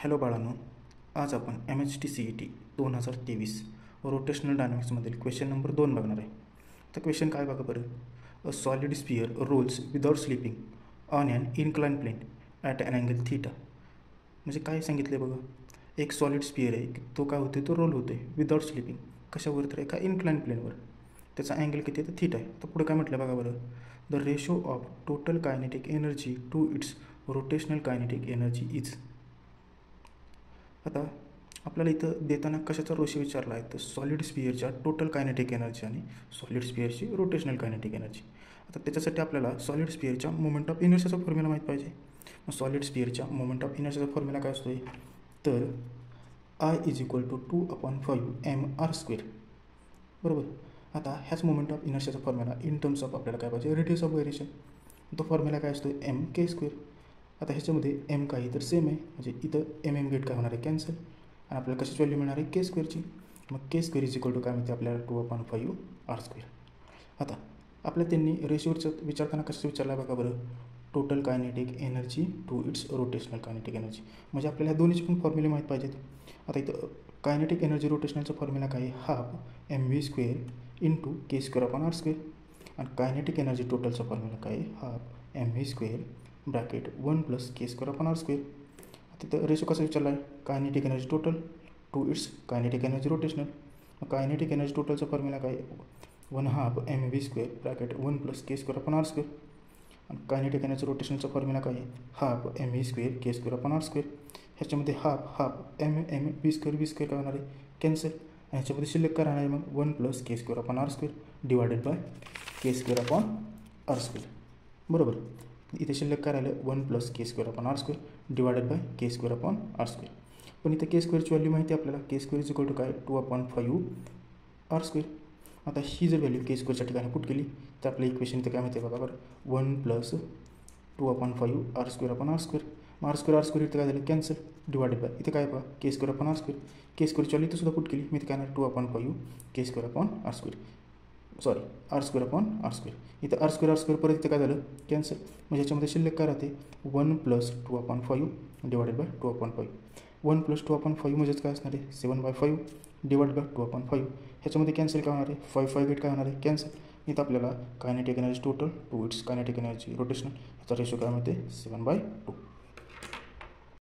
Hello बाळांनो, आज आपण MHT-CET 2023 रोटेशनल डायनॅमिक्समधील क्वेश्चन नंबर 2 बघणार आहे. तर क्वेश्चन काय बघा बरं. A solid sphere rolls without slipping on an incline plane at an angle theta. म्हणजे काय सांगितलं बघा, एक सॉलिड स्पियर आहे, तो काय होते, तो रोल होते विदाउट स्लिपिंग. कशावर तर एका इनक्लाइन प्लेनवर. त्याचा अँगल किती आहे, तर थीटा आहे. तर पुढे काय म्हटलं बघा बरं. The ratio of total kinetic energy to its rotational kinetic energy is. आता आपल्याला इथं देताना कशाचा रेशो विचारला आहे, तर सॉलिड स्पियरच्या टोटल कायनेटिक एनर्जी आणि सॉलिड स्पियरची रोटेशनल कायनेटिक एनर्जी. आता त्याच्यासाठी आपल्याला सॉलिड स्पियरच्या मोमेंट ऑफ इनर्शियाचा फॉर्म्युला माहीत पाहिजे. मग सॉलिड स्पियरच्या मोमेंट ऑफ इनर्शियाचा फॉर्म्युला काय असतो, तर I = 2/5 mr². बरोबर. आता ह्याच मोमेंट ऑफ इनर्शियाचा फॉर्म्युला इन टर्म्स ऑफ आपल्याला काय पाहिजे, रेडियस ऑफ व्हेरिएशन. तो फॉर्म्युला काय असतो, mk². आता ह्याच्यामध्ये एम काही तर सेम आहे, म्हणजे इथं एम गेट काय होणार आहे, कॅन्सल. आणि आपल्याला कशाची व्हॅल्यू मिळणार आहे, k²ची. मग k² = काय म्हणते आपल्याला 2/5 r². आता आपल्या त्यांनी रेशोवरचं विचारताना कसं विचारलं बघा बरं, total kinetic energy to its rotational kinetic energy. म्हणजे आपल्याला ह्या दोन्हीचे पण फॉर्म्युले माहीत पाहिजेत. आता इथं कायनेटिक एनर्जी रोटेशनलचा फॉर्म्युला काय आहे, ½ mv² × k²/r². आणि कायनेटिक एनर्जी टोटलचा फॉर्म्युला काय आहे, ½ mv² ब्रॅकेट 1 + k²/r². तिथं रेशो कसं विचारला आहे, kinetic energy total to its kinetic energy rotational. Kinetic energy टोटलचा फॉर्म्युला काय आहे, 1/2 mv² ब्रॅकेट 1 + k²/r². आणि कायनेटिक एनर्जी रोटेशनलचा फॉर्म्युला काय आहे, ½ mv² k²/r². ह्याच्यामध्ये हाफ mv² काय होणार आहे, कॅन्सल. आणि ह्याच्यामध्ये शिल्लक काय राहणार आहे, मग 1 + k²/r² डिवायडेड बाय k²/r². बरोबर. इथे शिल्लक काय राहिलं, 1 + k²/r² डिवायडेड बाय k²/r². पण इथे k² व्हॅल्यू माहिती आहे आपल्याला, k² = काय, 2/5 r². आता ही जर व्हॅल्यू k² ठिकाणी पुट केली तर आपलं इक्वेशन इथं काय माहिती आहे बघा बरं, 1 + 2/5 r²/r². मग r² इथं काय झालं, कॅन्सल. डिवायडेड बाय इथे काय बघा, k²/r². k² व्हॅल्यू इथं सुद्धा पुट केली, मी इथे काय येणार, 2/5 k²/r². Sorry r²/r². इथं r² परत इथं काय झालं, कॅन्सल. म्हणजे ह्याच्यामध्ये शिल्लक काय राहते, 1 + 2/5 डिवायडेड बाय 2/5. 1 + 2/5 म्हणजेच काय असणार आहे, 7/5 डिवाइड बाय 2/5. ह्याच्यामध्ये कॅन्सल काय होणार आहे, 5 गेट काय होणार आहे, कॅन्सल. इथं आपल्याला kinetic energy total to its kinetic energy rotational ह्याचा रेशो काय मिळते, 7/2.